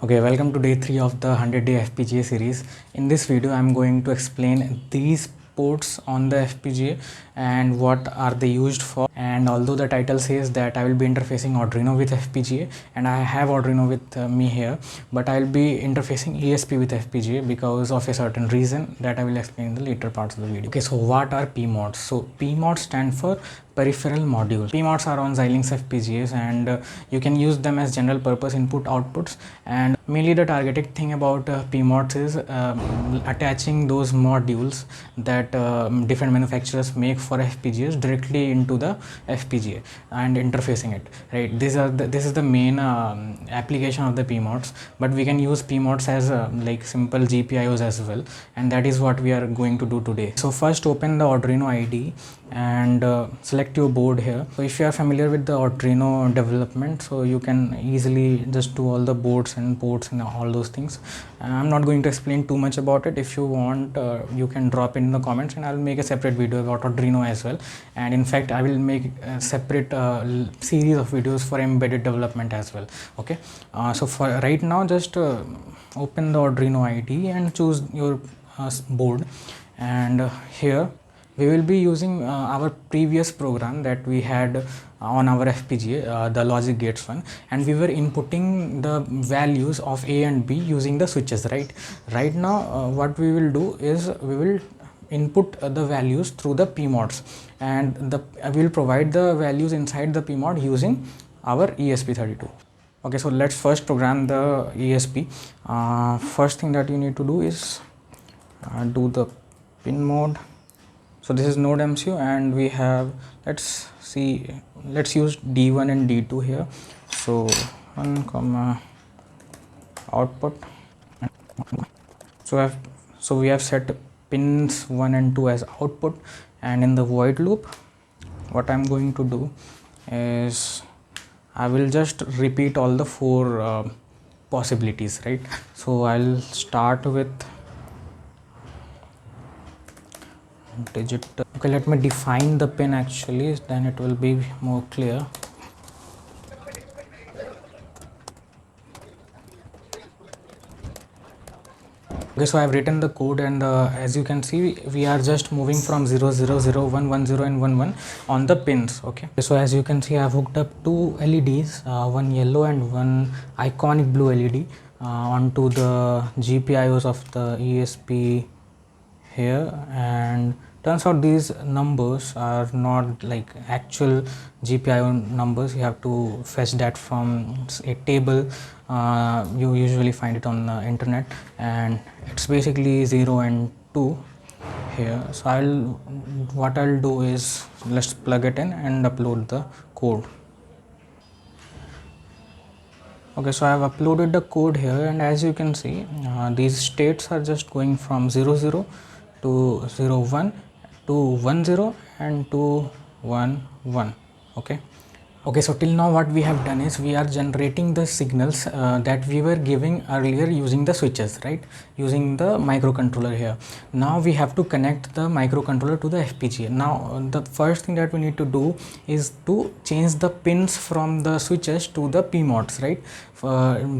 Okay, welcome to day 3 of the 100-day FPGA series. In this video, I'm going to explain these ports on the FPGA and what are they used for. And although the title says that I will be interfacing Arduino with FPGA, and I have Arduino with me here, but I'll be interfacing ESP with FPGA because of a certain reason that I will explain in the later parts of the video. Okay, so what are PMODs? So PMODs stand for Peripheral Module. PMODs are on Xilinx FPGAs and you can use them as general purpose input outputs, and mainly the targeted thing about PMODs is attaching those modules that different manufacturers make for FPGAs directly into the FPGA and interfacing it, right? This is the main application of the PMODs, but we can use PMODs as like simple GPIOs as well, and that is what we are going to do today. So first open the Arduino IDE and select your board here. So if you are familiar with the Arduino development, so you can easily just do all the boards and ports and all those things. I'm not going to explain too much about it. If you want, you can drop in the comments and I'll make a separate video about Arduino as well. And in fact, I will make a separate series of videos for embedded development as well. Okay, so for right now, just open the Arduino IDE and choose your board, and here we will be using our previous program that we had on our FPGA, the logic gates one, and we were inputting the values of A and B using the switches, right? Right now, what we will do is we will input the values through the PMODs, and we will provide the values inside the PMOD using our ESP32. Okay, so let's first program the ESP. First thing that you need to do is do the pin mode. So this is NodeMCU, and we have, let's use D1 and D2 here. So 1 comma output. So we have set pins 1 and 2 as output, and in the void loop, what I'm going to do is I will just repeat all the 4 possibilities, right? So I'll start with digital. Okay, let me define the pin actually, then it will be more clear. Okay, so I have written the code, and as you can see, we are just moving from 0 0 0 1 1 0 and 1 1 on the pins. Okay, so as you can see, I have hooked up 2 LEDs, one yellow and one iconic blue LED onto the GPIOs of the ESP here, and turns out these numbers are not like actual GPIO numbers. You have to fetch that from a table. You usually find it on the internet, and it's basically 0 and 2 here. So what I'll do is let's plug it in and upload the code. Okay, so I have uploaded the code here, and as you can see, these states are just going from 0 0 to 0 1 to 1 0 and to 1 1. Okay, so till now what we have done is we are generating the signals that we were giving earlier using the switches, right? Using the microcontroller here. Now we have to connect the microcontroller to the FPGA. Now the first thing that we need to do is to change the pins from the switches to the PMODs, right?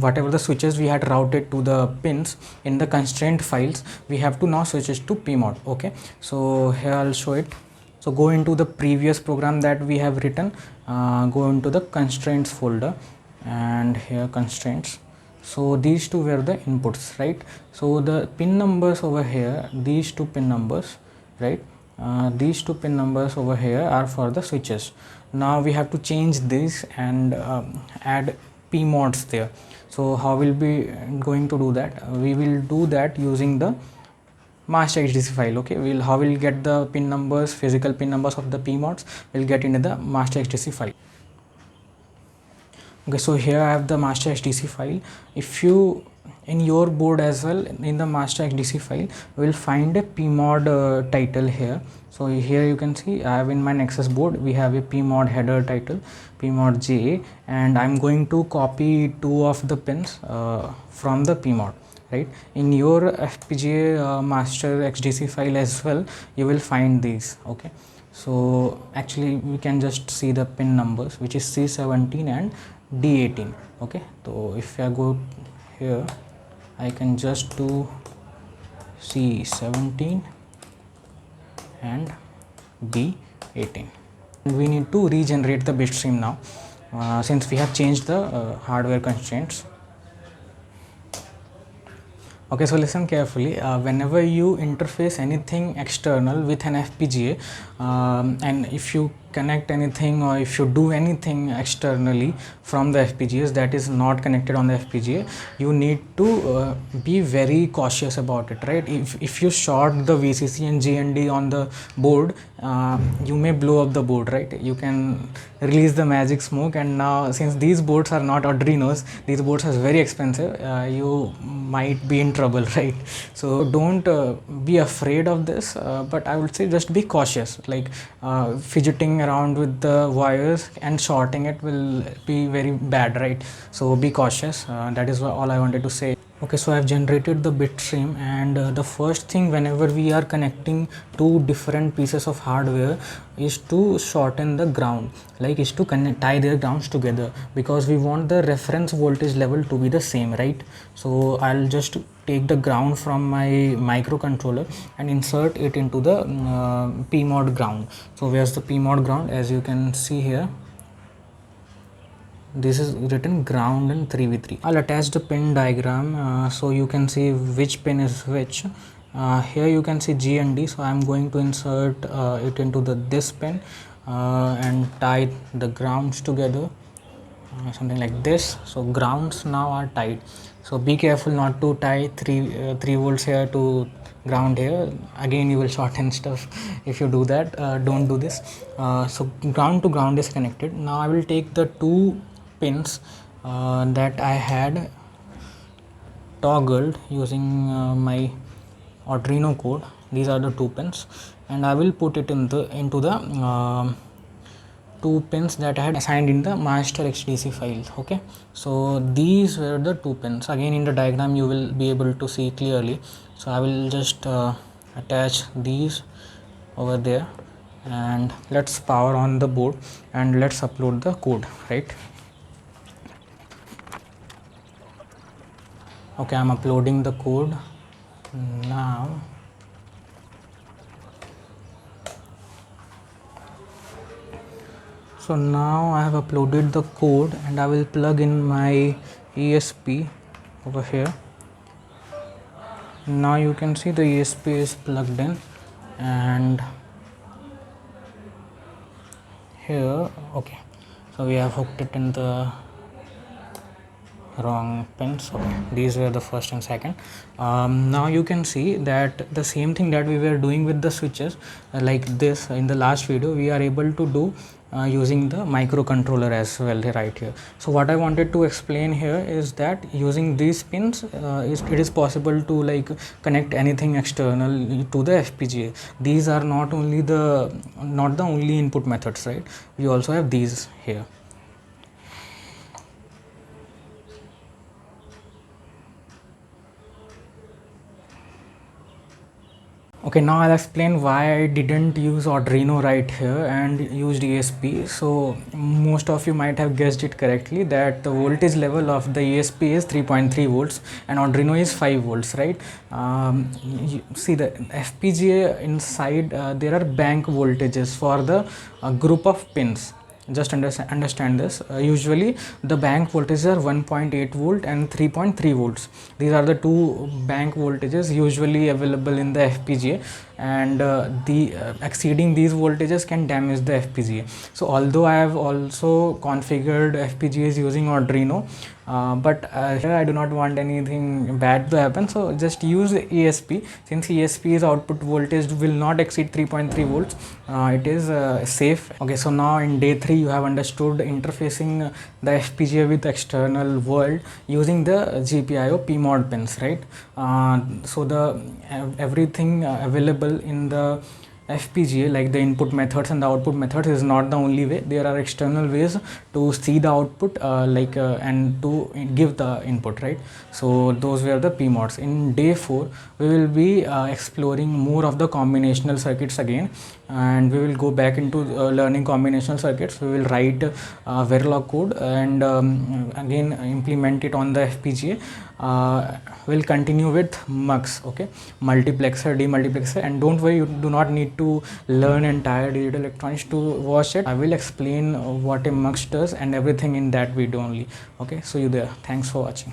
Whatever the switches we had routed to the pins in the constraint files, we have to now switch it to PMOD. Okay, so here I'll show it. So go into the previous program that we have written, go into the constraints folder, and here constraints. So these two were the inputs, right? So the pin numbers over here, these 2 pin numbers, right? These 2 pin numbers over here are for the switches. Now we have to change this and add PMODs there. So how will be going to do that? We will do that using the master HDC file. Okay, how we'll get the pin numbers, physical pin numbers of the PMODs, we'll get into the master HDC file. Okay, so here I have the master HDC file. If you in your board as well, in the master HDC file, we will find a PMOD title here. So here you can see I have in my Nexys board, we have a PMOD header title, PMOD JA, and I'm going to copy 2 of the pins from the PMOD. Right, in your FPGA master HDC file as well, you will find these. Okay, so actually we can just see the pin numbers, which is C17 and D18. Okay, so if I go here I can just do C17 and B18. We need to regenerate the bit stream now since we have changed the hardware constraints. Okay, so listen carefully. Whenever you interface anything external with an FPGA, and if you connect anything or if you do anything externally from the FPGAs that is not connected on the FPGA, you need to be very cautious about it, right? If you short the VCC and GND on the board, you may blow up the board, right? You can release the magic smoke, and now since these boards are not Arduinos, these boards are very expensive, you might be in trouble, right? So don't be afraid of this, but I would say just be cautious. Like fidgeting around with the wires and shorting it will be very bad, right? So be cautious. That is all I wanted to say. Okay, so I've generated the bit stream, and the first thing whenever we are connecting two different pieces of hardware is to shorten the ground, like is to tie their grounds together, because we want the reference voltage level to be the same, right? So I'll just take the ground from my microcontroller and insert it into the PMOD ground. So where's the PMOD ground? As you can see here, this is written ground and 3v3. I'll attach the pin diagram so you can see which pin is which. Here you can see G and D, so I'm going to insert it into this pin and tie the grounds together, something like this. So grounds now are tied. So be careful not to tie 3 volts here to ground here. Again, you will shorten stuff if you do that. Don't do this. So ground to ground is connected. Now I will take the two pins that I had toggled using my Arduino code. These are the two pins, and I will put it into the two pins that I had assigned in the master XDC file. Okay, so these were the two pins. Again, in the diagram you will be able to see clearly. So I will just attach these over there, and let's power on the board and let's upload the code, right? Okay, I'm uploading the code now. So now I have uploaded the code, and I will plug in my ESP over here. Now you can see the ESP is plugged in, and here, okay, so we have hooked it in the wrong pins. Okay, these were the first and second. Now you can see that the same thing that we were doing with the switches, like this in the last video, we are able to do using the microcontroller as well right here. So what I wanted to explain here is that using these pins it is possible to like connect anything external to the FPGA. These are not the only input methods, right? We also have these here. Okay, now I'll explain why I didn't use Arduino right here and used ESP. So most of you might have guessed it correctly that the voltage level of the ESP is 3.3 volts and Arduino is 5 volts, right? You see the FPGA inside, there are bank voltages for the group of pins. Just understand this. Usually the bank voltages are 1.8 volt and 3.3 volts. These are the two bank voltages usually available in the FPGA, and exceeding these voltages can damage the FPGA. So although I have also configured FPGAs using Arduino, but here I do not want anything bad to happen, so just use ESP. Since ESP's output voltage will not exceed 3.3 volts, it is safe. Okay, so now in day 3 you have understood interfacing the FPGA with external world using the GPIO PMOD pins, right? So the everything available in the FPGA, like the input methods and the output methods, is not the only way. There are external ways to see the output and to give the input, right? So those were the PMODs. In day 4 we will be exploring more of the combinational circuits again, and we will go back into learning combinational circuits. We will write Verilog code and again implement it on the FPGA. we'll continue with mux, okay, multiplexer, demultiplexer. And don't worry, you do not need to learn entire digital electronics to watch it. I will explain what a mux does and everything in that video only. Okay, so you there. Thanks for watching.